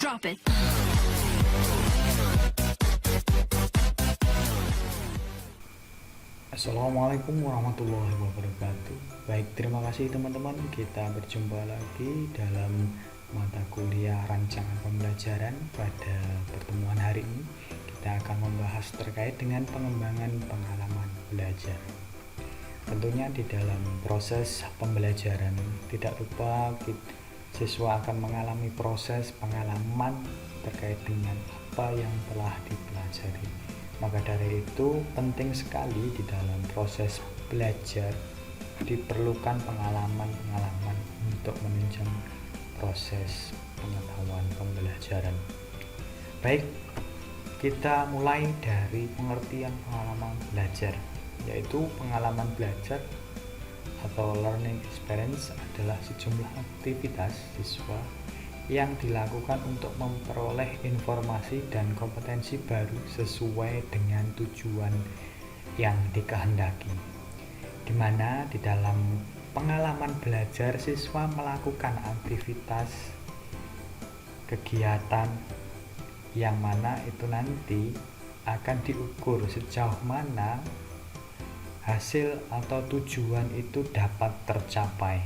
Drop it. Assalamualaikum warahmatullahi wabarakatuh. Baik, terima kasih teman-teman. Kita berjumpa lagi dalam mata kuliah rancangan pembelajaran. Pada pertemuan hari ini kita akan membahas terkait dengan pengembangan pengalaman belajar. Tentunya di dalam proses pembelajaran tidak lupa siswa akan mengalami proses pengalaman terkait dengan apa yang telah dipelajari. Maka dari itu penting sekali di dalam proses belajar diperlukan pengalaman-pengalaman untuk menunjang proses pengetahuan pembelajaran. Baik, kita mulai dari pengertian pengalaman belajar, yaitu pengalaman belajar atau learning experience adalah sejumlah aktivitas siswa yang dilakukan untuk memperoleh informasi dan kompetensi baru sesuai dengan tujuan yang dikehendaki. Di mana di dalam pengalaman belajar siswa melakukan aktivitas kegiatan yang mana itu nanti akan diukur sejauh mana hasil atau tujuan itu dapat tercapai.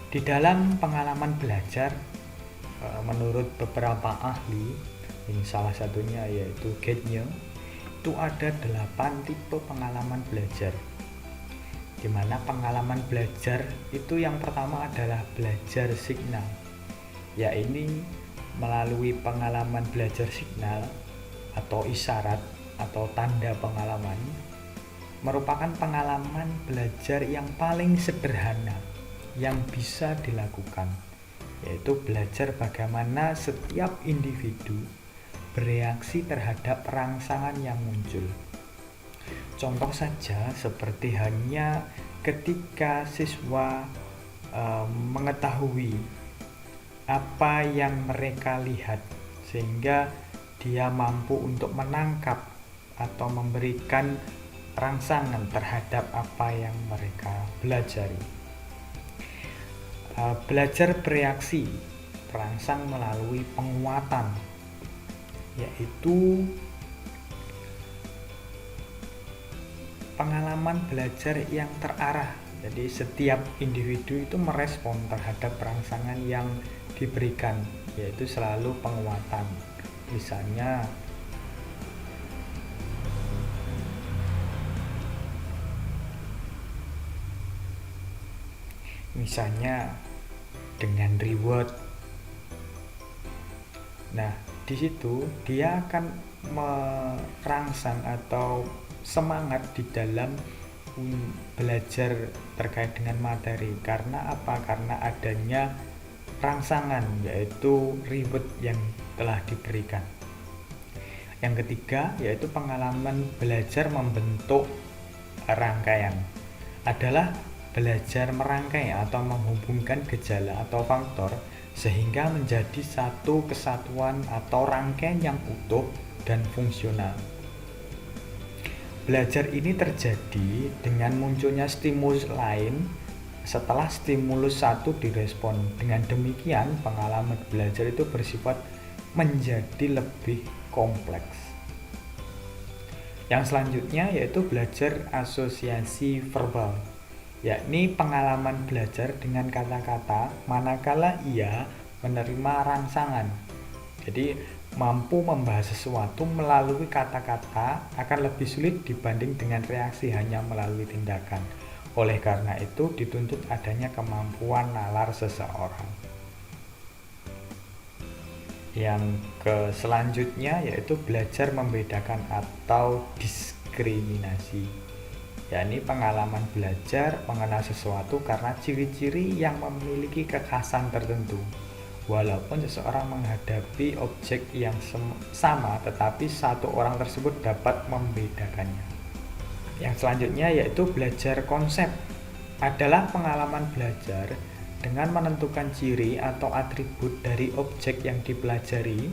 Di dalam pengalaman belajar, menurut beberapa ahli, ini salah satunya yaitu Getnya, itu ada 8 tipe pengalaman belajar. Di mana pengalaman belajar itu yang pertama adalah belajar signal, yaitu melalui pengalaman belajar signal atau isyarat atau tanda pengalaman, merupakan pengalaman belajar yang paling sederhana yang bisa dilakukan, yaitu belajar bagaimana setiap individu bereaksi terhadap rangsangan yang muncul. Contoh saja seperti hanya ketika siswa mengetahui apa yang mereka lihat sehingga dia mampu untuk menangkap atau memberikan rangsangan terhadap apa yang mereka pelajari. Belajar bereaksi terangsang melalui penguatan, yaitu pengalaman belajar yang terarah. Jadi setiap individu itu merespon terhadap rangsangan yang diberikan, yaitu selalu penguatan. Misalnya dengan reward. Nah, di situ dia akan merangsang atau semangat di dalam belajar terkait dengan materi. Karena apa? Karena adanya rangsangan, yaitu reward yang telah diberikan. Yang ketiga yaitu pengalaman belajar membentuk rangkaian, adalah belajar merangkai atau menghubungkan gejala atau faktor sehingga menjadi satu kesatuan atau rangkaian yang utuh dan fungsional. Belajar ini terjadi dengan munculnya stimulus lain setelah stimulus satu direspon. Dengan demikian, pengalaman belajar itu bersifat menjadi lebih kompleks. Yang selanjutnya yaitu belajar asosiasi verbal, yakni pengalaman belajar dengan kata-kata manakala ia menerima rangsangan. Jadi mampu membahas sesuatu melalui kata-kata akan lebih sulit dibanding dengan reaksi hanya melalui tindakan. Oleh karena itu dituntut adanya kemampuan nalar seseorang. Yang selanjutnya yaitu belajar membedakan atau diskriminasi, yakni pengalaman belajar mengenal sesuatu karena ciri-ciri yang memiliki kekhasan tertentu. Walaupun seseorang menghadapi objek yang sama, tetapi satu orang tersebut dapat membedakannya. Yang selanjutnya yaitu belajar konsep, adalah pengalaman belajar dengan menentukan ciri atau atribut dari objek yang dipelajari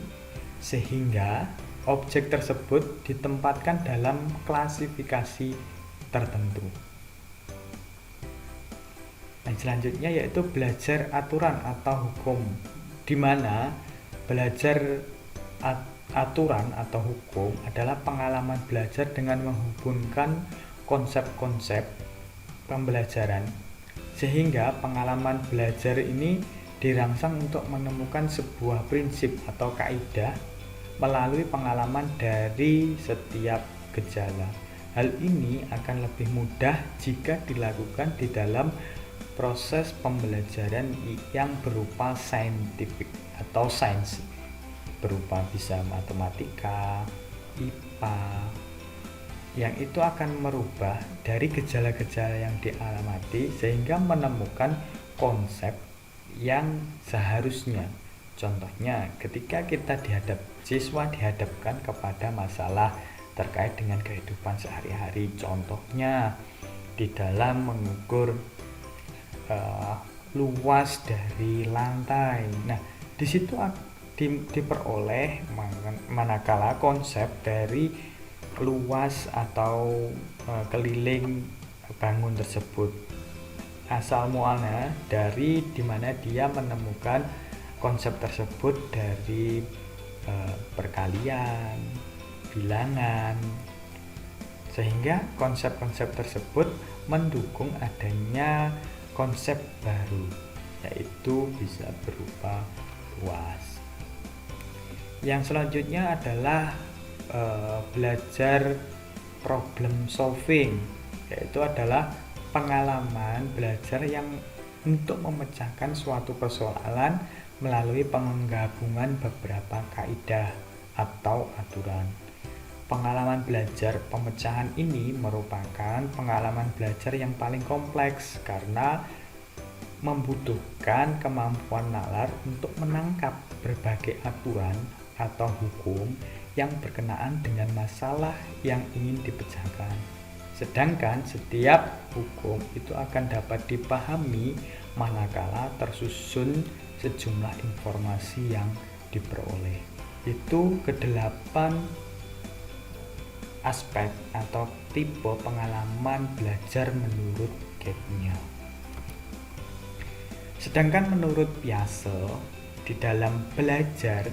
sehingga objek tersebut ditempatkan dalam klasifikasi tertentu. Nah, selanjutnya yaitu belajar aturan atau hukum, di mana Belajar aturan atau hukum adalah pengalaman belajar dengan menghubungkan konsep-konsep pembelajaran, sehingga pengalaman belajar ini dirangsang untuk menemukan sebuah prinsip atau kaidah melalui pengalaman dari setiap gejala. Hal ini akan lebih mudah jika dilakukan di dalam proses pembelajaran yang berupa saintifik atau sains, berupa bisa matematika, IPA, yang itu akan merubah dari gejala-gejala yang diamati sehingga menemukan konsep yang seharusnya. Contohnya, ketika siswa dihadapkan kepada masalah terkait dengan kehidupan sehari-hari, contohnya di dalam mengukur luas dari lantai. Nah, di situ diperoleh manakala konsep dari luas atau keliling bangun tersebut asal mualnya dari dimana dia menemukan konsep tersebut dari perkalian, bilangan, sehingga konsep-konsep tersebut mendukung adanya konsep baru, yaitu bisa berupa luas. Yang selanjutnya adalah belajar problem solving, yaitu adalah pengalaman belajar yang untuk memecahkan suatu persoalan melalui penggabungan beberapa kaidah atau aturan. Pengalaman belajar pemecahan ini merupakan pengalaman belajar yang paling kompleks karena membutuhkan kemampuan nalar untuk menangkap berbagai aturan atau hukum yang berkenaan dengan masalah yang ingin dipecahkan. Sedangkan setiap hukum itu akan dapat dipahami manakala tersusun sejumlah informasi yang diperoleh. Itu kedelapan aspek atau tipe pengalaman belajar menurut Gettinger. Sedangkan menurut Piaget, di dalam belajar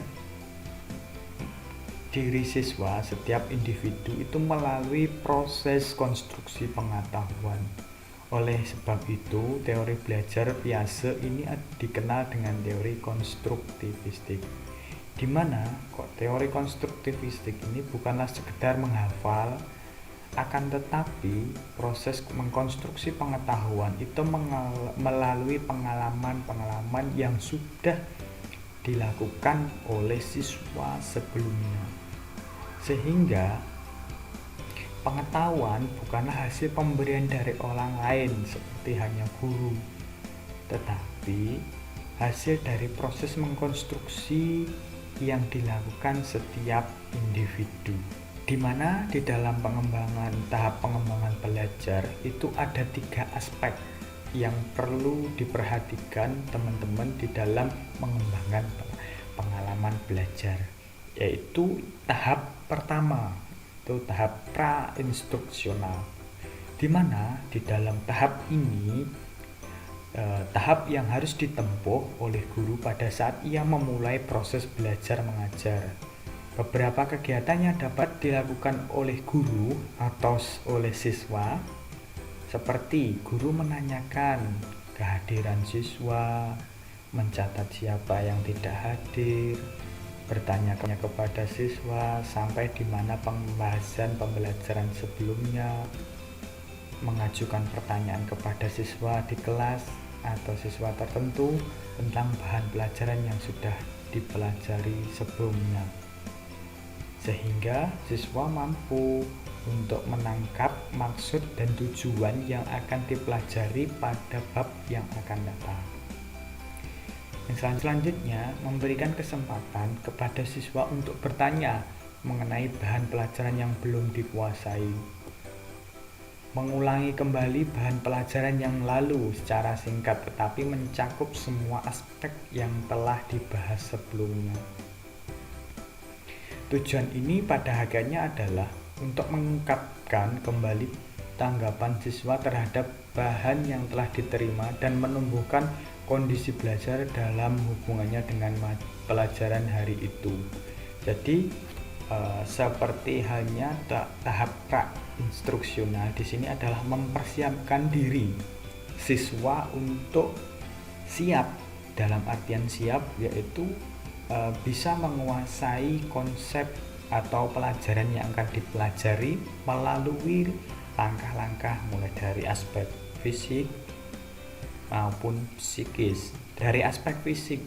diri siswa, setiap individu itu melalui proses konstruksi pengetahuan. Oleh sebab itu, teori belajar Piaget ini dikenal dengan teori konstruktivistik. Di mana teori konstruktivistik ini bukanlah sekedar menghafal, akan tetapi proses mengkonstruksi pengetahuan itu melalui pengalaman-pengalaman yang sudah dilakukan oleh siswa sebelumnya, sehingga pengetahuan bukanlah hasil pemberian dari orang lain seperti hanya guru, tetapi hasil dari proses mengkonstruksi yang dilakukan setiap individu, di mana di dalam tahap pengembangan belajar itu ada 3 aspek yang perlu diperhatikan teman-teman di dalam mengembangkan pengalaman belajar, yaitu tahap pertama, itu tahap pra-instruksional, di mana di dalam tahap ini tahap yang harus ditempuh oleh guru pada saat ia memulai proses belajar mengajar. Beberapa kegiatan yang dapat dilakukan oleh guru atau oleh siswa, seperti guru menanyakan kehadiran siswa, mencatat siapa yang tidak hadir, bertanya kepada siswa sampai di mana pembahasan pembelajaran sebelumnya, mengajukan pertanyaan kepada siswa di kelas atau siswa tertentu tentang bahan pelajaran yang sudah dipelajari sebelumnya, sehingga siswa mampu untuk menangkap maksud dan tujuan yang akan dipelajari pada bab yang akan datang. Yang selanjutnya, memberikan kesempatan kepada siswa untuk bertanya mengenai bahan pelajaran yang belum dikuasai, mengulangi kembali bahan pelajaran yang lalu secara singkat tetapi mencakup semua aspek yang telah dibahas sebelumnya. Tujuan ini pada hakikatnya adalah untuk mengungkapkan kembali tanggapan siswa terhadap bahan yang telah diterima dan menumbuhkan kondisi belajar dalam hubungannya dengan pelajaran hari itu. Jadi seperti halnya tahap pra-instruksional di sini adalah mempersiapkan diri siswa untuk siap, dalam artian siap yaitu bisa menguasai konsep atau pelajaran yang akan dipelajari melalui langkah-langkah mulai dari aspek fisik maupun psikis. Dari aspek fisik,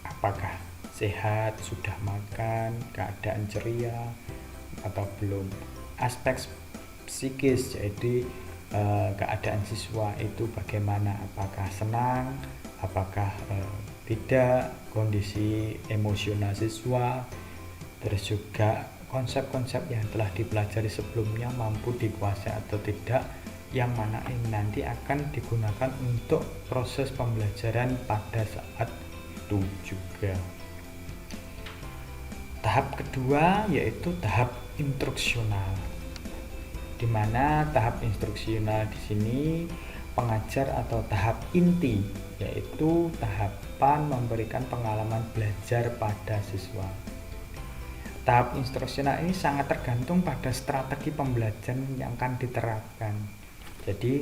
apakah sehat, sudah makan, keadaan ceria atau belum. Aspek psikis, jadi keadaan siswa itu bagaimana, apakah senang, apakah tidak, kondisi emosional siswa, terus juga konsep-konsep yang telah dipelajari sebelumnya mampu dikuasai atau tidak, yang mana ini nanti akan digunakan untuk proses pembelajaran pada saat itu juga. Tahap kedua yaitu tahap instruksional, di mana tahap instruksional di sini pengajar atau tahap inti, yaitu tahapan memberikan pengalaman belajar pada siswa. Tahap instruksional ini sangat tergantung pada strategi pembelajaran yang akan diterapkan. Jadi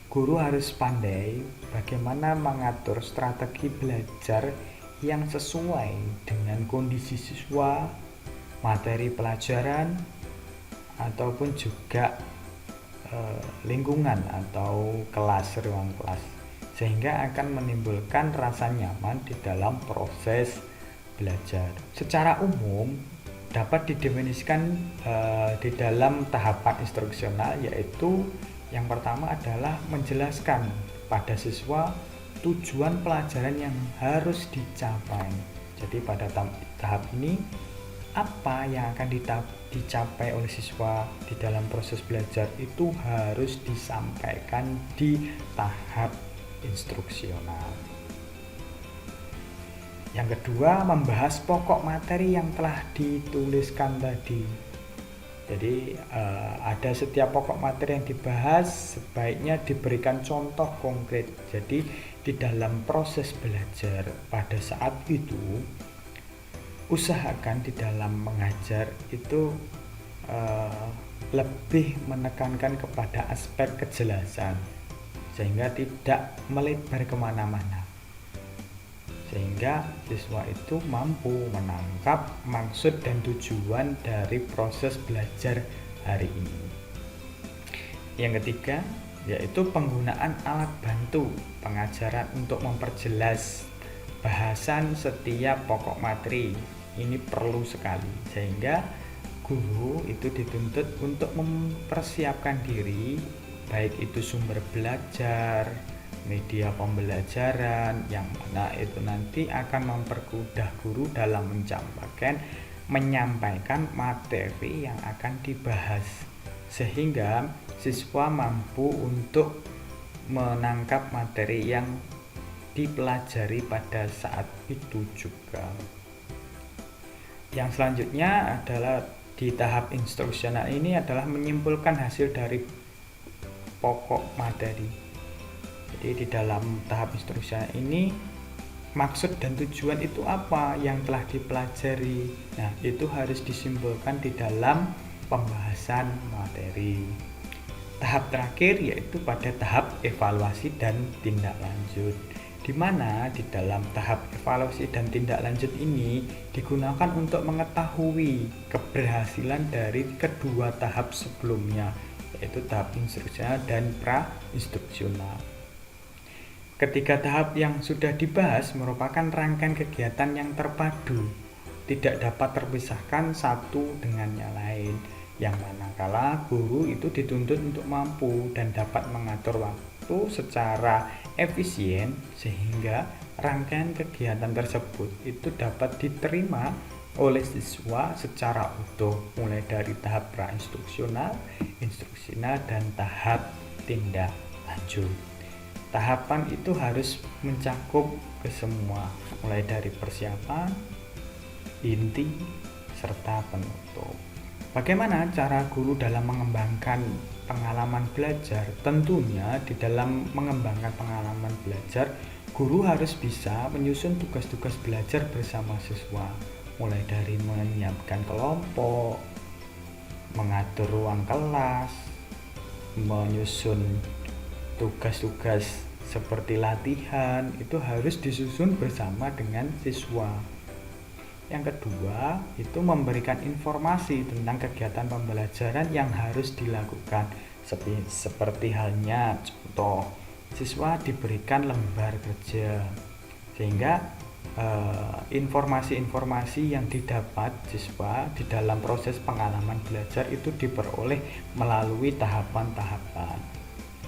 guru harus pandai bagaimana mengatur strategi belajar yang sesuai dengan kondisi siswa, materi pelajaran, ataupun juga lingkungan atau kelas, ruang kelas, sehingga akan menimbulkan rasa nyaman di dalam proses belajar. Secara umum dapat didefinisikan di dalam tahapan instruksional, yaitu yang pertama adalah menjelaskan pada siswa tujuan pelajaran yang harus dicapai. Jadi pada tahap ini apa yang akan dicapai oleh siswa di dalam proses belajar itu harus disampaikan di tahap instruksional. Yang kedua, membahas pokok materi yang telah dituliskan tadi. Jadi ada setiap pokok materi yang dibahas sebaiknya diberikan contoh konkret. Jadi di dalam proses belajar pada saat itu usahakan di dalam mengajar itu lebih menekankan kepada aspek kejelasan sehingga tidak melebar kemana-mana, sehingga siswa itu mampu menangkap maksud dan tujuan dari proses belajar hari ini. Yang ketiga yaitu penggunaan alat bantu pengajaran untuk memperjelas bahasan setiap pokok materi. Ini perlu sekali, sehingga guru itu dituntut untuk mempersiapkan diri, baik itu sumber belajar, media pembelajaran, yang mana itu nanti akan mempermudah guru dalam menyampaikan materi yang akan dibahas, sehingga siswa mampu untuk menangkap materi yang dipelajari pada saat itu juga. Yang selanjutnya adalah di tahap instruksional ini adalah menyimpulkan hasil dari pokok materi. Jadi di dalam tahap instruksional ini maksud dan tujuan itu apa yang telah dipelajari. Nah, itu harus disimpulkan di dalam pembahasan materi. Tahap terakhir yaitu pada tahap evaluasi dan tindak lanjut, di mana di dalam tahap evaluasi dan tindak lanjut ini digunakan untuk mengetahui keberhasilan dari kedua tahap sebelumnya, yaitu tahap instruksional dan pra-instruksional. Ketiga tahap yang sudah dibahas merupakan rangkaian kegiatan yang terpadu, tidak dapat terpisahkan satu dengan yang lain, yang manakala guru itu dituntut untuk mampu dan dapat mengatur waktu secara efisien sehingga rangkaian kegiatan tersebut itu dapat diterima oleh siswa secara utuh, mulai dari tahap pra-instruksional, instruksional, dan tahap tindak lanjut. Tahapan itu harus mencakup ke semua, mulai dari persiapan, inti, serta penutup. Bagaimana cara guru dalam mengembangkan pengalaman belajar? Tentunya di dalam mengembangkan pengalaman belajar, Guru harus bisa menyusun tugas-tugas belajar bersama siswa, mulai dari menyiapkan kelompok, mengatur ruang kelas, menyusun tugas-tugas seperti latihan, itu harus disusun bersama dengan siswa. Yang kedua, itu memberikan informasi tentang kegiatan pembelajaran yang harus dilakukan. Seperti halnya contoh, siswa diberikan lembar kerja, sehingga informasi-informasi yang didapat siswa di dalam proses pengalaman belajar itu diperoleh melalui tahapan-tahapan.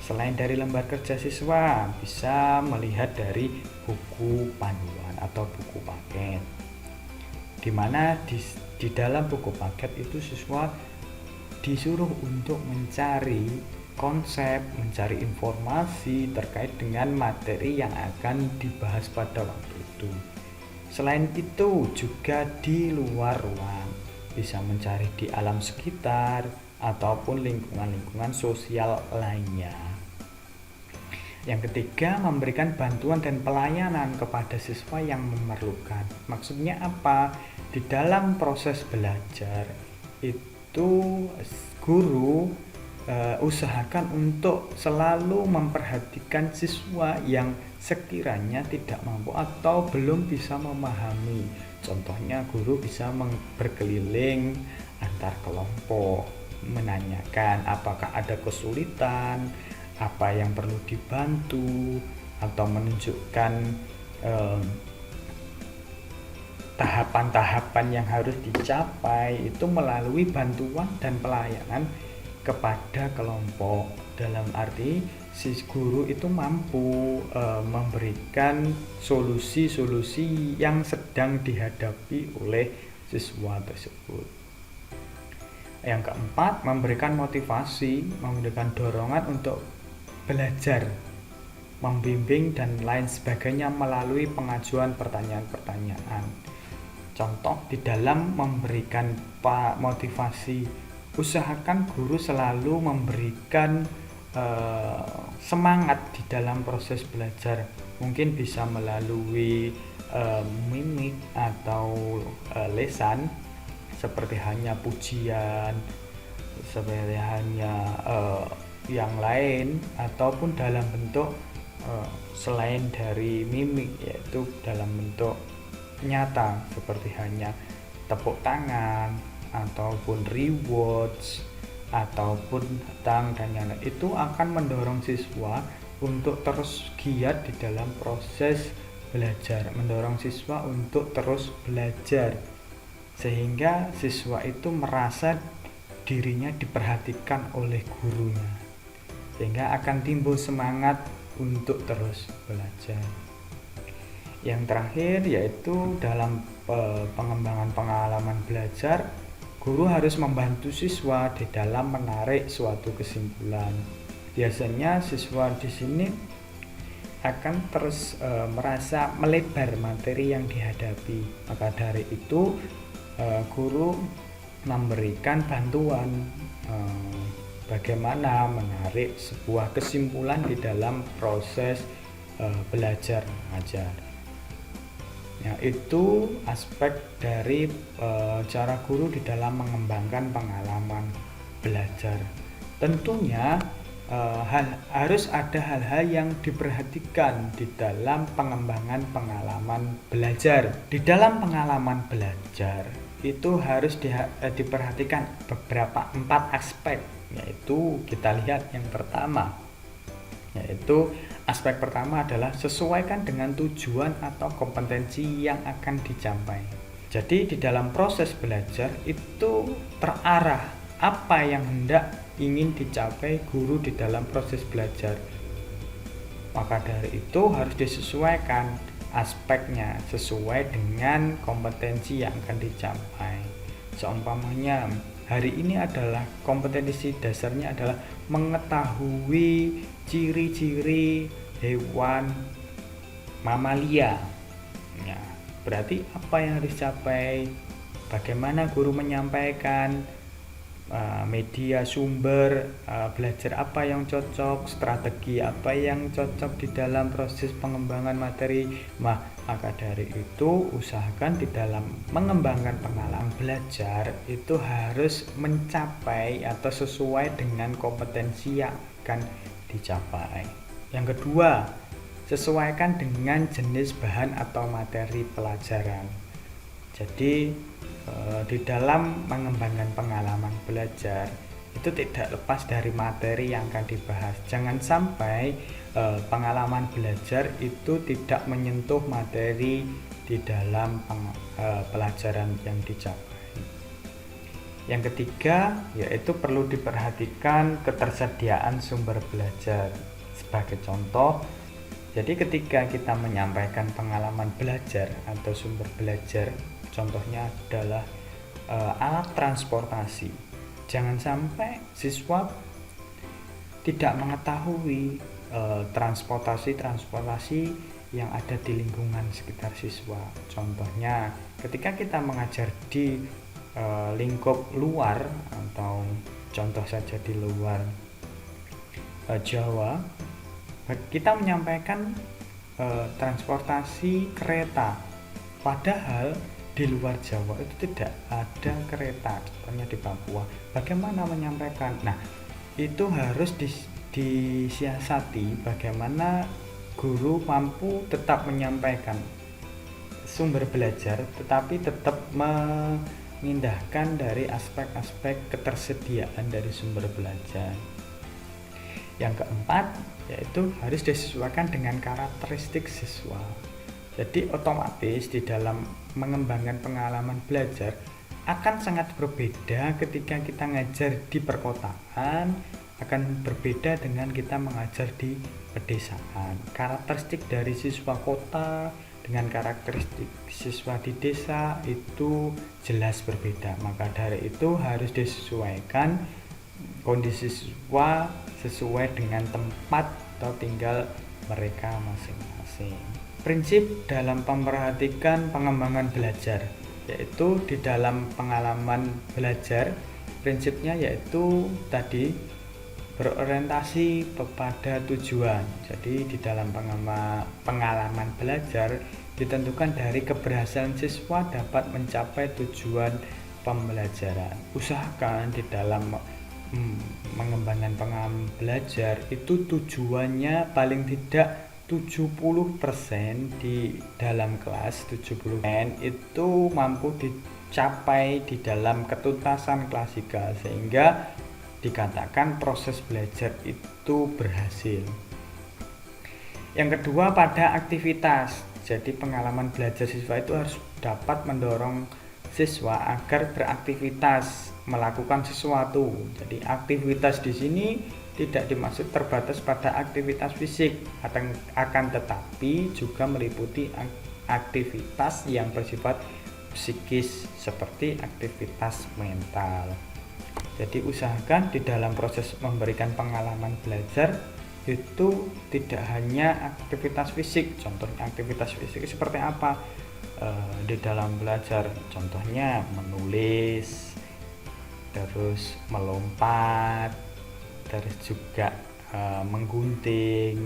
Selain dari lembar kerja, siswa bisa melihat dari buku panduan atau buku paket, di mana di dalam buku paket itu siswa disuruh untuk mencari konsep, mencari informasi terkait dengan materi yang akan dibahas pada waktu itu. Selain itu juga di luar ruang, bisa mencari di alam sekitar ataupun lingkungan-lingkungan sosial lainnya. Yang ketiga, memberikan bantuan dan pelayanan kepada siswa yang memerlukan. Maksudnya apa? Di dalam proses belajar itu guru usahakan untuk selalu memperhatikan siswa yang sekiranya tidak mampu atau belum bisa memahami. Contohnya, guru bisa berkeliling antar kelompok, menanyakan apakah ada kesulitan, apa yang perlu dibantu, atau menunjukkan tahapan-tahapan yang harus dicapai itu melalui bantuan dan pelayanan kepada kelompok. Dalam arti si guru itu mampu memberikan solusi-solusi yang sedang dihadapi oleh siswa tersebut. Yang keempat, memberikan motivasi, memberikan dorongan untuk belajar, membimbing dan lain sebagainya melalui pengajuan pertanyaan-pertanyaan. Contoh, di dalam memberikan motivasi, usahakan guru selalu memberikan semangat di dalam proses belajar. Mungkin bisa melalui mimik atau lesan, seperti hanya pujian, seperti hanya yang lain, ataupun dalam bentuk selain dari mimik, yaitu dalam bentuk nyata seperti hanya tepuk tangan ataupun rewards ataupun dan yang lain. Itu akan mendorong siswa untuk terus giat di dalam proses belajar, mendorong siswa untuk terus belajar, sehingga siswa itu merasa dirinya diperhatikan oleh gurunya, sehingga akan timbul semangat untuk terus belajar. Yang terakhir yaitu dalam pengembangan pengalaman belajar, guru harus membantu siswa di dalam menarik suatu kesimpulan. Biasanya siswa di sini akan terus merasa melebar materi yang dihadapi. Maka dari itu guru memberikan bantuan bagaimana menarik sebuah kesimpulan di dalam proses belajar mengajar. Ya, itu aspek dari cara guru di dalam mengembangkan pengalaman belajar. Tentunya harus ada hal-hal yang diperhatikan di dalam pengembangan pengalaman belajar. Di dalam pengalaman belajar itu harus diperhatikan beberapa 4 aspek, yaitu kita lihat yang pertama, yaitu aspek pertama adalah sesuaikan dengan tujuan atau kompetensi yang akan dicapai. Jadi di dalam proses belajar itu terarah apa yang hendak ingin dicapai guru di dalam proses belajar. Maka dari itu harus disesuaikan aspeknya sesuai dengan kompetensi yang akan dicapai. Seumpamanya hari ini adalah kompetensi dasarnya adalah mengetahui ciri-ciri hewan mamalia. Ya, berarti apa yang harus dicapai? Bagaimana guru menyampaikan media sumber belajar apa yang cocok, strategi apa yang cocok di dalam proses pengembangan materi. Maka dari itu usahakan di dalam mengembangkan pengalaman belajar itu harus mencapai atau sesuai dengan kompetensi yang akan dicapai. Yang kedua, sesuaikan dengan jenis bahan atau materi pelajaran. Jadi di dalam mengembangkan pengalaman belajar itu tidak lepas dari materi yang akan dibahas. Jangan sampai pengalaman belajar itu tidak menyentuh materi di dalam pelajaran yang dicapai. Yang ketiga, yaitu perlu diperhatikan ketersediaan sumber belajar. Sebagai contoh, jadi ketika kita menyampaikan pengalaman belajar atau sumber belajar, contohnya adalah alat transportasi. Jangan sampai siswa tidak mengetahui transportasi yang ada di lingkungan sekitar siswa. Contohnya ketika kita mengajar di lingkup luar, atau contoh saja di luar Jawa, kita menyampaikan transportasi kereta, padahal di luar Jawa itu tidak ada kereta, contohnya di Papua. Bagaimana menyampaikan? Nah, itu harus disiasati bagaimana guru mampu tetap menyampaikan sumber belajar, tetapi tetap mengindahkan dari aspek-aspek ketersediaan dari sumber belajar. Yang keempat, yaitu harus disesuaikan dengan karakteristik siswa. Jadi otomatis di dalam mengembangkan pengalaman belajar akan sangat berbeda ketika kita ngajar di perkotaan, akan berbeda dengan kita mengajar di pedesaan. Karakteristik dari siswa kota dengan karakteristik siswa di desa itu jelas berbeda. Maka dari itu harus disesuaikan kondisi siswa sesuai dengan tempat atau tinggal mereka masing-masing. Prinsip dalam memperhatikan pengembangan belajar, yaitu di dalam pengalaman belajar, prinsipnya yaitu tadi berorientasi kepada tujuan. Jadi di dalam pengalaman belajar ditentukan dari keberhasilan siswa dapat mencapai tujuan pembelajaran. Usahakan di dalam mengembangkan pengalaman belajar itu tujuannya paling tidak 70% di dalam kelas, 70% itu mampu dicapai di dalam ketuntasan klasika, sehingga dikatakan proses belajar itu berhasil. Yang kedua, pada aktivitas. Jadi pengalaman belajar siswa itu harus dapat mendorong siswa agar beraktivitas, melakukan sesuatu. Jadi aktivitas di sini tidak dimaksud terbatas pada aktivitas fisik, akan tetapi juga meliputi aktivitas yang bersifat psikis seperti aktivitas mental. Jadi usahakan di dalam proses memberikan pengalaman belajar itu tidak hanya aktivitas fisik. Contohnya aktivitas fisik seperti apa di dalam belajar, contohnya menulis, terus melompat, terus juga menggunting,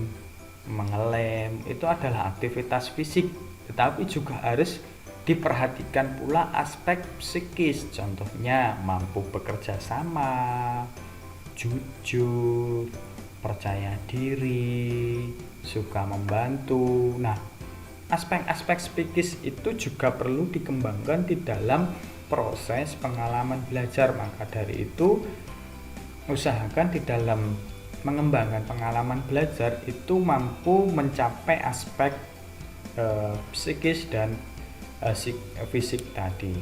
mengelem, itu adalah aktivitas fisik, tetapi juga harus diperhatikan pula aspek psikis, contohnya mampu bekerja sama, jujur, percaya diri, suka membantu. Nah, aspek-aspek psikis itu juga perlu dikembangkan di dalam proses pengalaman belajar. Maka dari itu usahakan di dalam mengembangkan pengalaman belajar itu mampu mencapai aspek psikis dan fisik tadi.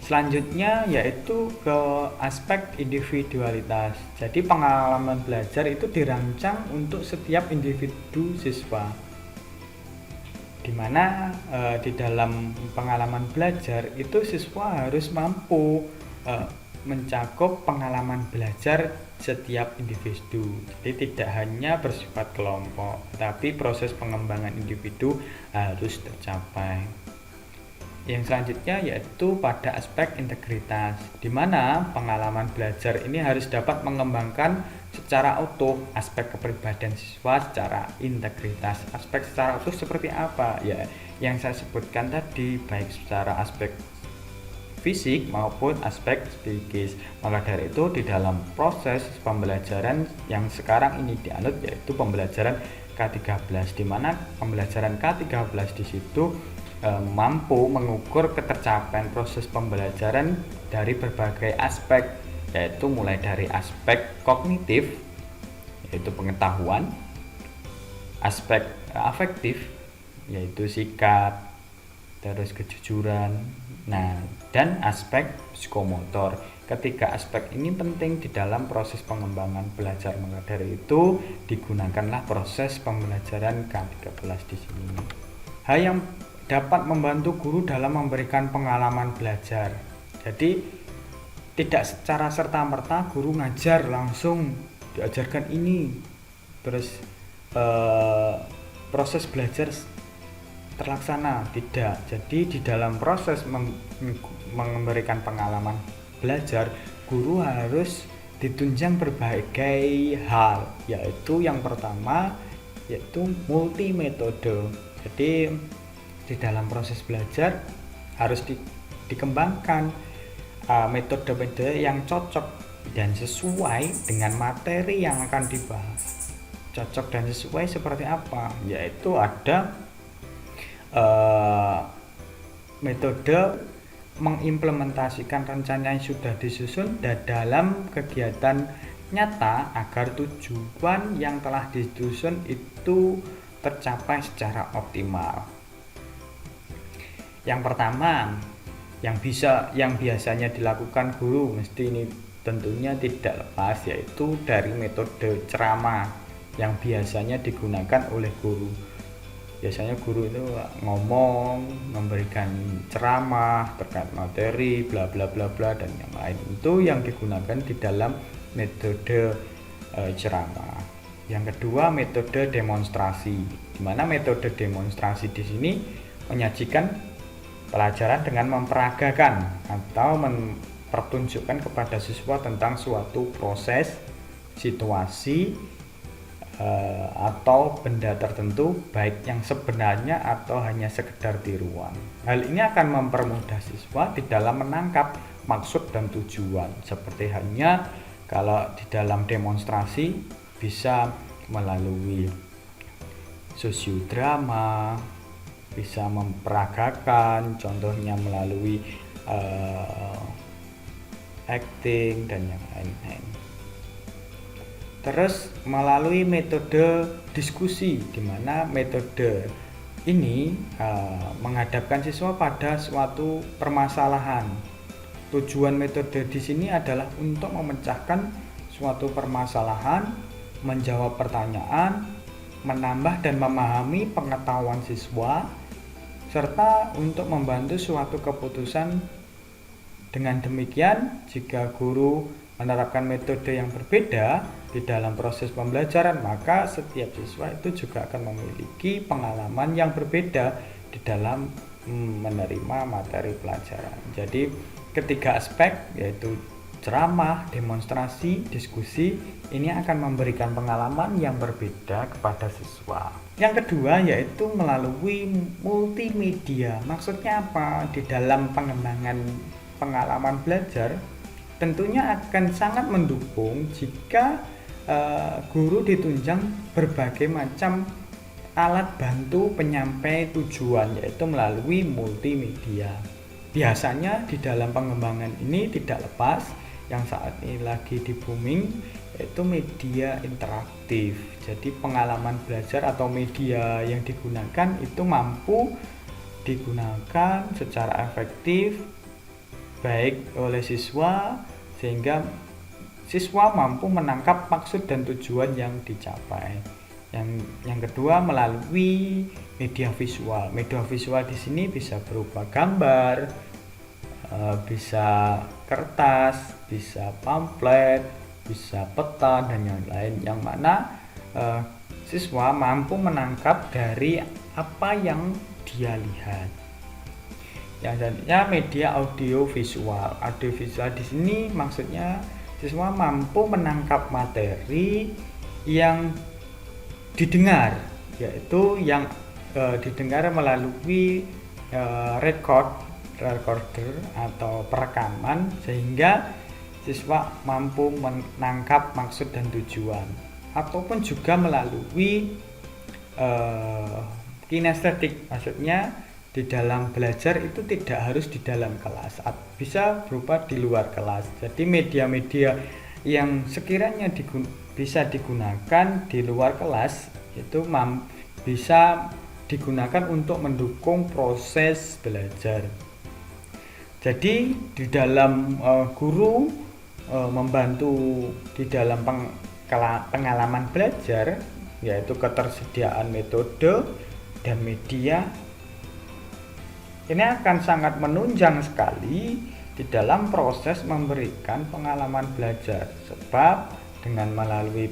Selanjutnya yaitu ke aspek individualitas. Jadi pengalaman belajar itu dirancang untuk setiap individu siswa, di mana di dalam pengalaman belajar itu siswa harus mampu mencakup pengalaman belajar setiap individu. Jadi tidak hanya bersifat kelompok, tetapi proses pengembangan individu harus tercapai. Yang selanjutnya yaitu pada aspek integritas, di mana pengalaman belajar ini harus dapat mengembangkan secara utuh aspek kepribadian siswa secara integritas. Aspek secara utuh seperti apa? Ya, yang saya sebutkan tadi, baik secara aspek fisik maupun aspek psikis. Maka dari itu di dalam proses pembelajaran yang sekarang ini dianut yaitu pembelajaran K13, di mana pembelajaran K13 di situ mampu mengukur ketercapaian proses pembelajaran dari berbagai aspek, yaitu mulai dari aspek kognitif yaitu pengetahuan, aspek afektif yaitu sikap, terus kejujuran, dan aspek psikomotor. Ketiga aspek ini penting di dalam proses pengembangan belajar. Maka dari itu digunakanlah proses pembelajaran K13 di sini. Hal yang dapat membantu guru dalam memberikan pengalaman belajar. Jadi tidak secara serta-merta guru ngajar langsung diajarkan ini, terus proses belajar terlaksana, tidak. Jadi di dalam proses memberikan pengalaman belajar, guru harus ditunjang berbagai hal, yaitu yang pertama yaitu multi metode. Jadi di dalam proses belajar harus dikembangkan metode-metode yang cocok dan sesuai dengan materi yang akan dibahas. Cocok dan sesuai seperti apa? Yaitu ada metode mengimplementasikan rencana yang sudah disusun dalam kegiatan nyata agar tujuan yang telah disusun itu tercapai secara optimal. Yang pertama yang biasanya dilakukan guru, mesti ini tentunya tidak lepas, yaitu dari metode ceramah yang biasanya digunakan oleh guru. Biasanya guru itu ngomong, memberikan ceramah terkait materi bla bla bla bla dan yang lain, itu yang digunakan di dalam metode ceramah. Yang kedua, metode demonstrasi, di mana metode demonstrasi di sini menyajikan pelajaran dengan memperagakan atau mempertunjukkan kepada siswa tentang suatu proses, situasi, atau benda tertentu, baik yang sebenarnya atau hanya sekedar tiruan. Hal ini akan mempermudah siswa di dalam menangkap maksud dan tujuan. Seperti halnya kalau di dalam demonstrasi bisa melalui sosiodrama, bisa memperagakan, contohnya melalui acting dan yang lain-lain. Terus melalui metode diskusi, di mana metode ini menghadapkan siswa pada suatu permasalahan. Tujuan metode di sini adalah untuk memecahkan suatu permasalahan, menjawab pertanyaan, menambah dan memahami pengetahuan siswa, serta untuk membantu suatu keputusan. Dengan demikian, jika guru menerapkan metode yang berbeda di dalam proses pembelajaran, maka setiap siswa itu juga akan memiliki pengalaman yang berbeda di dalam menerima materi pelajaran. Jadi ketiga aspek, yaitu ceramah, demonstrasi, diskusi, ini akan memberikan pengalaman yang berbeda kepada siswa. Yang kedua yaitu melalui multimedia. Maksudnya apa? Di dalam pengembangan pengalaman belajar tentunya akan sangat mendukung jika guru ditunjang berbagai macam alat bantu penyampai tujuan, yaitu melalui multimedia. Biasanya di dalam pengembangan ini tidak lepas yang saat ini lagi di booming, yaitu media interaktif. Jadi pengalaman belajar atau media yang digunakan itu mampu digunakan secara efektif baik oleh siswa, sehingga siswa mampu menangkap maksud dan tujuan yang dicapai. Yang kedua, melalui media visual. Media visual di sini bisa berupa gambar, bisa kertas, bisa pamflet, bisa peta dan yang lain, yang mana siswa mampu menangkap dari apa yang dia lihat. Yang selanjutnya media audio visual. Audio visual di sini maksudnya siswa mampu menangkap materi yang didengar, yaitu yang didengar melalui recorder atau perekaman, sehingga siswa mampu menangkap maksud dan tujuan, ataupun juga melalui kinestetik, maksudnya di dalam belajar itu tidak harus di dalam kelas, bisa berupa di luar kelas. Jadi media-media yang sekiranya bisa digunakan di luar kelas itu bisa digunakan untuk mendukung proses belajar. Jadi di dalam guru membantu di dalam pengalaman belajar, yaitu ketersediaan metode dan media, ini akan sangat menunjang sekali di dalam proses memberikan pengalaman belajar, sebab dengan melalui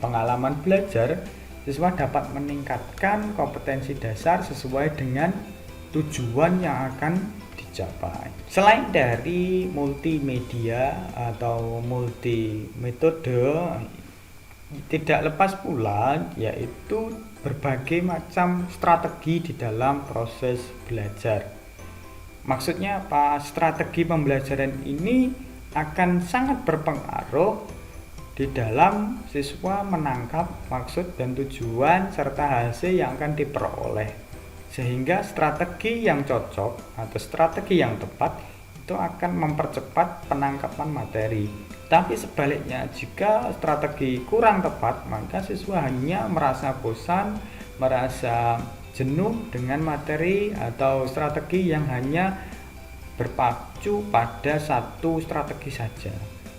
pengalaman belajar siswa dapat meningkatkan kompetensi dasar sesuai dengan tujuan yang akan dicapai. Selain dari multimedia atau multi metode, tidak lepas pula yaitu berbagai macam strategi di dalam proses belajar. Maksudnya apa? Strategi pembelajaran ini akan sangat berpengaruh di dalam siswa menangkap maksud dan tujuan serta hasil yang akan diperoleh, sehingga strategi yang cocok atau strategi yang tepat itu akan mempercepat penangkapan materi. Tapi sebaliknya, jika strategi kurang tepat, maka siswa hanya merasa bosan, merasa jenuh dengan materi atau strategi yang hanya berpacu pada satu strategi saja.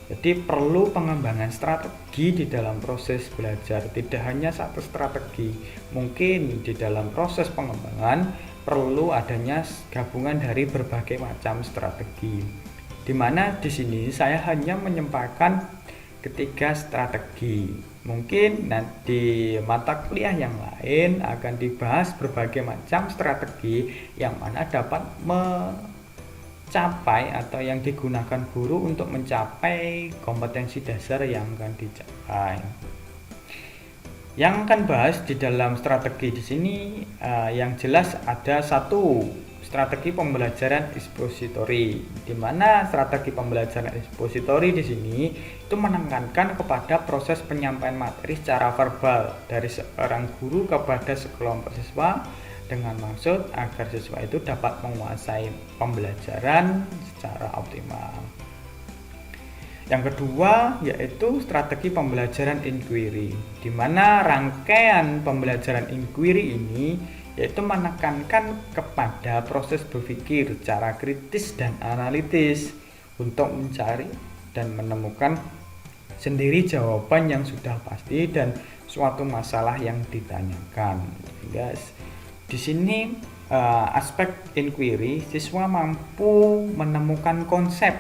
Jadi perlu pengembangan strategi di dalam proses belajar, tidak hanya satu strategi. Mungkin di dalam proses pengembangan perlu adanya gabungan dari berbagai macam strategi. Di mana di sini saya hanya menyampaikan ketiga strategi. Mungkin nanti mata kuliah yang lain akan dibahas berbagai macam strategi yang mana dapat mencapai atau yang digunakan guru untuk mencapai kompetensi dasar yang akan dicapai. Yang akan bahas di dalam strategi di sini yang jelas ada satu, strategi pembelajaran ekspositori, di mana strategi pembelajaran ekspositori di sini itu menekankan kepada proses penyampaian materi secara verbal dari seorang guru kepada sekelompok siswa dengan maksud agar siswa itu dapat menguasai pembelajaran secara optimal. Yang kedua yaitu strategi pembelajaran inquiry, di mana rangkaian pembelajaran inquiry ini yaitu menekankan kepada proses berpikir secara kritis dan analitis untuk mencari dan menemukan sendiri jawaban yang sudah pasti dan suatu masalah yang ditanyakan. Guys, di sini aspek inquiry, siswa mampu menemukan konsep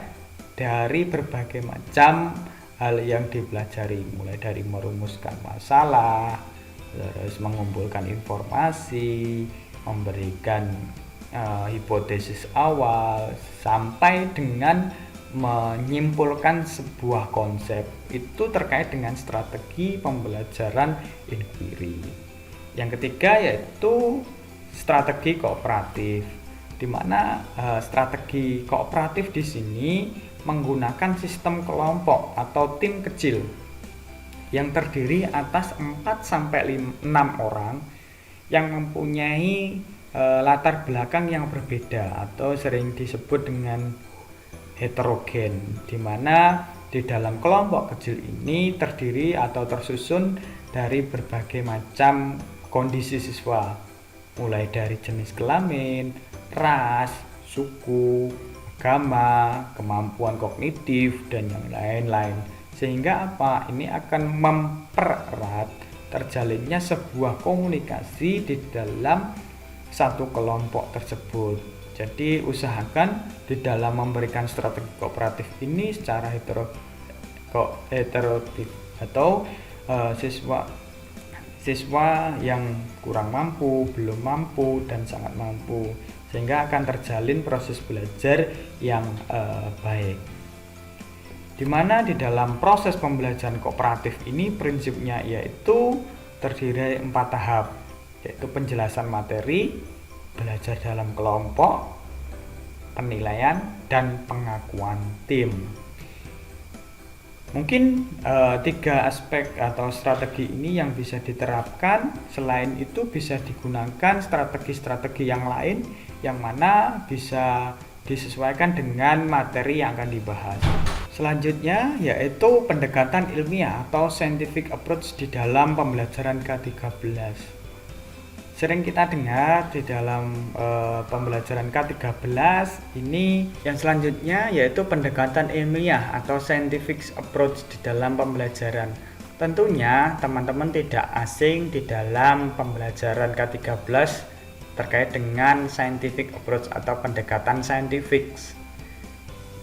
dari berbagai macam hal yang dipelajari, mulai dari merumuskan masalah, terus mengumpulkan informasi, memberikan hipotesis awal, sampai dengan menyimpulkan sebuah konsep. Itu terkait dengan strategi pembelajaran inquiry. Yang ketiga yaitu strategi kooperatif, di mana strategi kooperatif di sini menggunakan sistem kelompok atau tim kecil yang terdiri atas 4-6 orang yang mempunyai latar belakang yang berbeda atau sering disebut dengan heterogen, di mana di dalam kelompok kecil ini terdiri atau tersusun dari berbagai macam kondisi siswa, mulai dari jenis kelamin, ras, suku, agama, kemampuan kognitif, dan yang lain-lain. Sehingga apa? Ini akan mempererat terjalinnya sebuah komunikasi di dalam satu kelompok tersebut. Jadi usahakan di dalam memberikan strategi kooperatif ini secara heterotif atau siswa yang kurang mampu, belum mampu, dan sangat mampu. sehingga akan terjalin proses belajar yang baik. Dimana di dalam proses pembelajaran kooperatif ini prinsipnya yaitu terdiri dari 4 tahap, yaitu penjelasan materi, belajar dalam kelompok, penilaian, dan pengakuan tim. Mungkin 3 aspek atau strategi ini yang bisa diterapkan. Selain itu bisa digunakan strategi-strategi yang lain yang mana bisa disesuaikan dengan materi yang akan dibahas. Selanjutnya yaitu pendekatan ilmiah atau scientific approach di dalam pembelajaran K13. Sering kita dengar di dalam pembelajaran K13 ini yang selanjutnya yaitu pendekatan ilmiah atau scientific approach di dalam pembelajaran. Tentunya teman-teman tidak asing di dalam pembelajaran K13 terkait dengan scientific approach atau pendekatan scientific.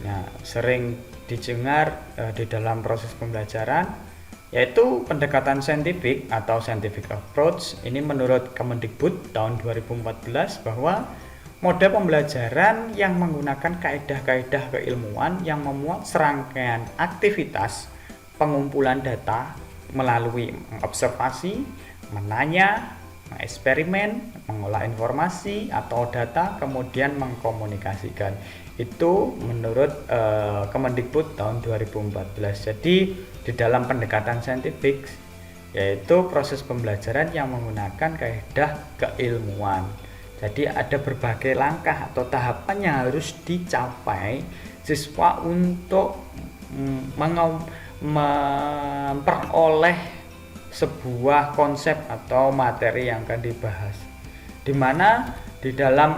Nah, sering didengar di dalam proses pembelajaran yaitu pendekatan saintifik atau scientific approach. Ini menurut Kemendikbud tahun 2014 bahwa mode pembelajaran yang menggunakan kaedah-kaedah keilmuan yang memuat serangkaian aktivitas pengumpulan data melalui observasi, menanya, eksperimen, mengolah informasi atau data, kemudian mengkomunikasikan. Itu menurut Kemendikbud tahun 2014. Jadi di dalam pendekatan saintifik yaitu proses pembelajaran yang menggunakan kaedah keilmuan. Jadi ada berbagai langkah atau tahapan yang harus dicapai siswa untuk memperoleh sebuah konsep atau materi yang akan dibahas. Di mana di dalam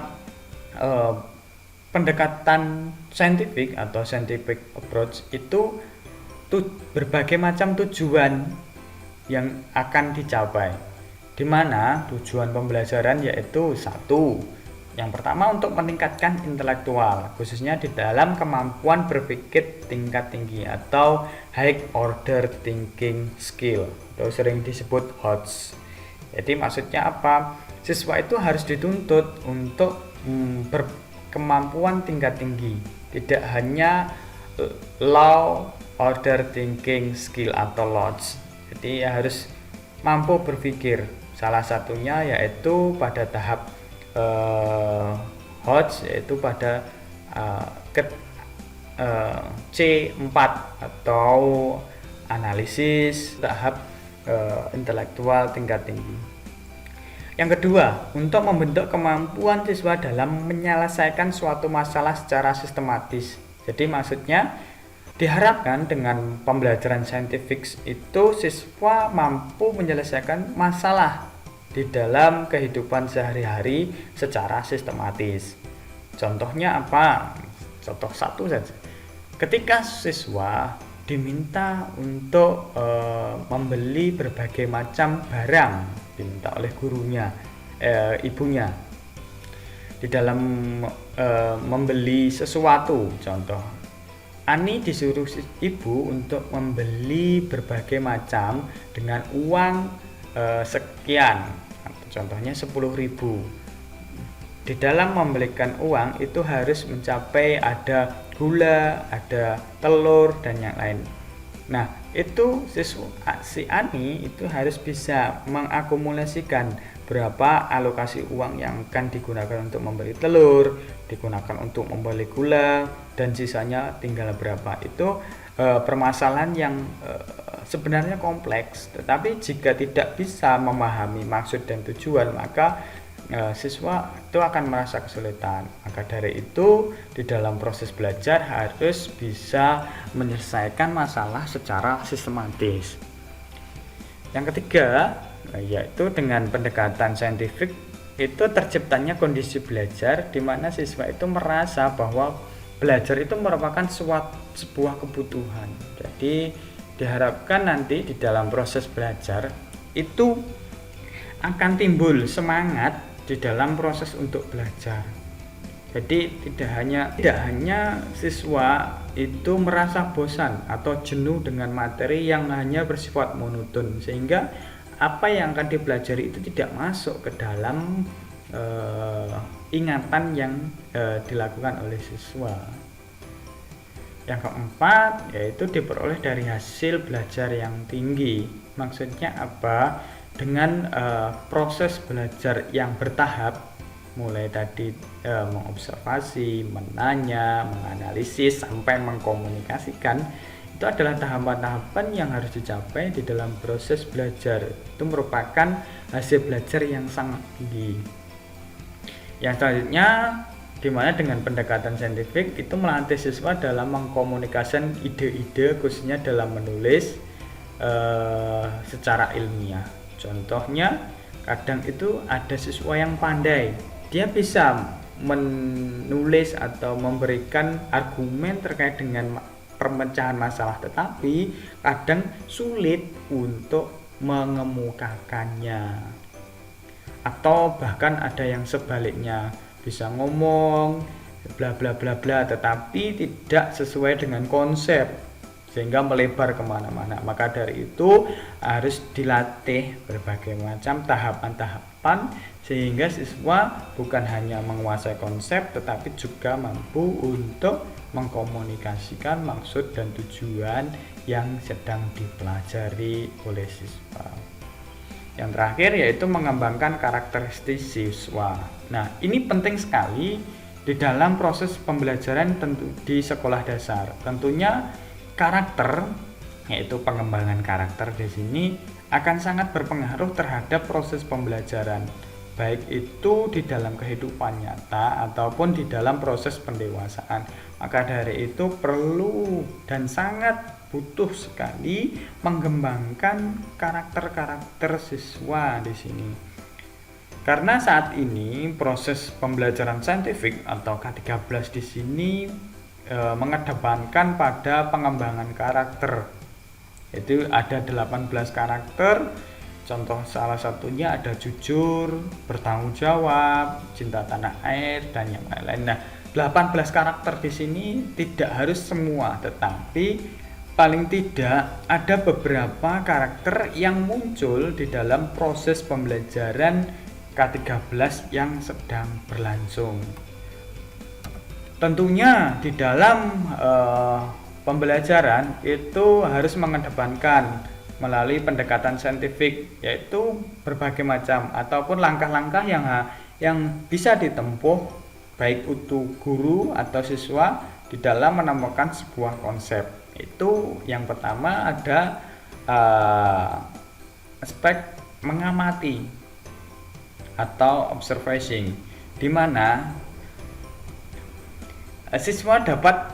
pendekatan saintifik atau scientific approach itu berbagai macam tujuan yang akan dicapai. Di mana tujuan pembelajaran yaitu satu, yang pertama untuk meningkatkan intelektual, khususnya di dalam kemampuan berpikir tingkat tinggi atau high order thinking skill atau sering disebut HOTS. Jadi maksudnya apa? Siswa itu harus dituntut untuk berkemampuan tingkat tinggi, tidak hanya low order thinking skill atau LOTS. Jadi harus mampu berpikir. Salah satunya yaitu pada tahap HOTS, yaitu pada C4 atau analisis tahap intelektual tingkat tinggi. Yang kedua, untuk membentuk kemampuan siswa dalam menyelesaikan suatu masalah secara sistematis. Jadi maksudnya diharapkan dengan pembelajaran saintifik itu siswa mampu menyelesaikan masalah di dalam kehidupan sehari-hari secara sistematis. Contohnya apa? Contoh satu saja. Ketika siswa diminta untuk membeli berbagai macam barang, diminta oleh gurunya, ibunya, di dalam membeli sesuatu. Contoh, Ani disuruh ibu untuk membeli berbagai macam dengan uang sekian. Contohnya 10.000. Di dalam membelikan uang itu harus mencapai ada gula, ada telur, dan yang lain. Nah, itu si Ani itu harus bisa mengakumulasikan berapa alokasi uang yang akan digunakan untuk membeli telur, digunakan untuk membeli gula, dan sisanya tinggal berapa. Itu permasalahan yang sebenarnya kompleks, tetapi jika tidak bisa memahami maksud dan tujuan, maka siswa itu akan merasa kesulitan. Maka dari itu di dalam proses belajar harus bisa menyelesaikan masalah secara sistematis. Yang ketiga yaitu dengan pendekatan saintifik itu terciptanya kondisi belajar di mana siswa itu merasa bahwa belajar itu merupakan sebuah kebutuhan. Jadi diharapkan nanti di dalam proses belajar itu akan timbul semangat di dalam proses untuk belajar. Jadi tidak hanya siswa itu merasa bosan atau jenuh dengan materi yang hanya bersifat monoton, sehingga apa yang akan dipelajari itu tidak masuk ke dalam ingatan yang dilakukan oleh siswa. Yang keempat yaitu diperoleh dari hasil belajar yang tinggi. Maksudnya apa? Dengan proses belajar yang bertahap, mulai tadi mengobservasi, menanya, menganalisis sampai mengkomunikasikan, itu adalah tahapan-tahapan yang harus dicapai di dalam proses belajar. Itu merupakan hasil belajar yang sangat tinggi. Yang selanjutnya, dimana dengan pendekatan saintifik itu melatih siswa dalam mengkomunikasikan ide-ide, khususnya dalam menulis secara ilmiah. Contohnya, kadang itu ada siswa yang pandai, dia bisa menulis atau memberikan argumen terkait dengan pemecahan masalah, tetapi kadang sulit untuk mengemukakannya. Atau bahkan ada yang sebaliknya, bisa ngomong bla bla bla bla tetapi tidak sesuai dengan konsep sehingga melebar kemana-mana. Maka dari itu harus dilatih berbagai macam tahapan-tahapan sehingga siswa bukan hanya menguasai konsep tetapi juga mampu untuk mengkomunikasikan maksud dan tujuan yang sedang dipelajari oleh siswa. Yang terakhir yaitu mengembangkan karakteristik siswa. Nah, ini penting sekali di dalam proses pembelajaran tentu di sekolah dasar. Tentunya karakter, yaitu pengembangan karakter di sini akan sangat berpengaruh terhadap proses pembelajaran, baik itu di dalam kehidupan nyata ataupun di dalam proses pendewasaan. Maka dari itu perlu dan sangat butuh sekali mengembangkan karakter-karakter siswa di sini. Karena saat ini proses pembelajaran saintifik atau K13 di sini mengedepankan pada pengembangan karakter. Itu ada 18 karakter. Contoh salah satunya ada jujur, bertanggung jawab, cinta tanah air, dan yang lain-lain. Nah, 18 karakter di sini tidak harus semua, tetapi paling tidak ada beberapa karakter yang muncul di dalam proses pembelajaran K13 yang sedang berlangsung. Tentunya di dalam pembelajaran itu harus mengedepankan melalui pendekatan saintifik, yaitu berbagai macam ataupun langkah-langkah yang bisa ditempuh baik itu guru atau siswa di dalam menemukan sebuah konsep. Itu yang pertama ada aspek mengamati atau observation, di mana siswa dapat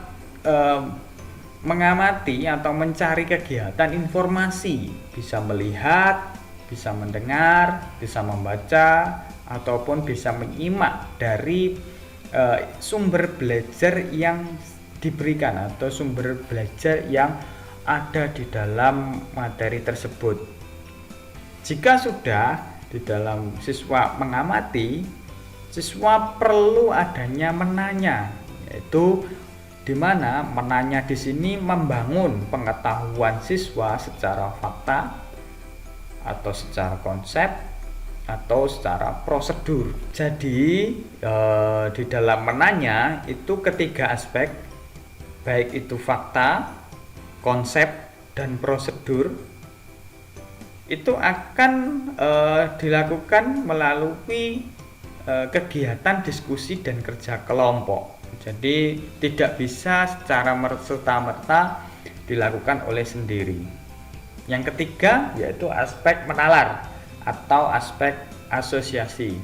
mengamati atau mencari kegiatan informasi, bisa melihat, bisa mendengar, bisa membaca, ataupun bisa menyimak dari sumber belajar yang diberikan atau sumber belajar yang ada di dalam materi tersebut. Jika sudah di dalam siswa mengamati, siswa perlu adanya menanya, yaitu di mana menanya di sini membangun pengetahuan siswa secara fakta atau secara konsep atau secara prosedur. Jadi di dalam menanya itu ketiga aspek, baik itu fakta, konsep, dan prosedur, itu akan dilakukan melalui kegiatan diskusi dan kerja kelompok. Jadi tidak bisa secara serta-merta dilakukan oleh sendiri. Yang ketiga yaitu aspek menalar atau aspek asosiasi,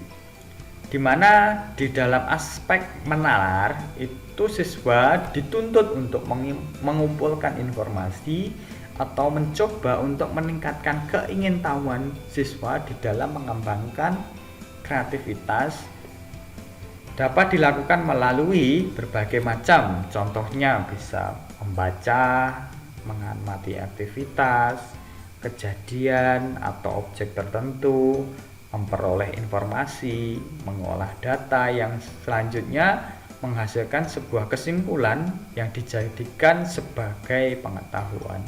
di mana di dalam aspek menalar itu siswa dituntut untuk mengumpulkan informasi atau mencoba untuk meningkatkan keingintahuan siswa di dalam mengembangkan kreativitas. Dapat dilakukan melalui berbagai macam, contohnya bisa membaca, mengamati aktivitas, kejadian atau objek tertentu, memperoleh informasi, mengolah data yang selanjutnya menghasilkan sebuah kesimpulan yang dijadikan sebagai pengetahuan.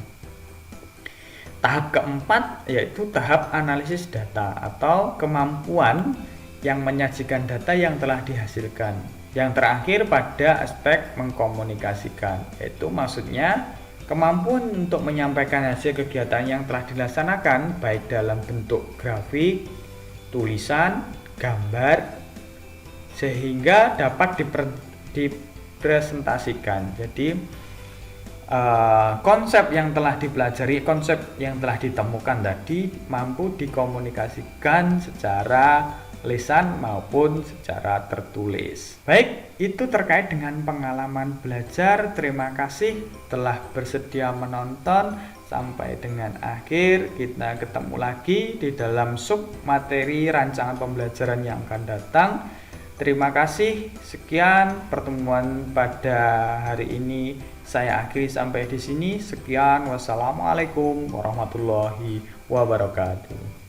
Tahap keempat yaitu tahap analisis data atau kemampuan yang menyajikan data yang telah dihasilkan. Yang terakhir pada aspek mengkomunikasikan, yaitu maksudnya kemampuan untuk menyampaikan hasil kegiatan yang telah dilaksanakan baik dalam bentuk grafik, tulisan, gambar, sehingga dapat dipresentasikan. Jadi konsep yang telah dipelajari, konsep yang telah ditemukan tadi mampu dikomunikasikan secara lisan maupun secara tertulis. Baik, itu terkait dengan pengalaman belajar. Terima kasih telah bersedia menonton sampai dengan akhir. Kita ketemu lagi di dalam sub materi rancangan pembelajaran yang akan datang. Terima kasih. Sekian pertemuan pada hari ini. Saya akhiri sampai di sini. Sekian. Wassalamualaikum warahmatullahi wabarakatuh.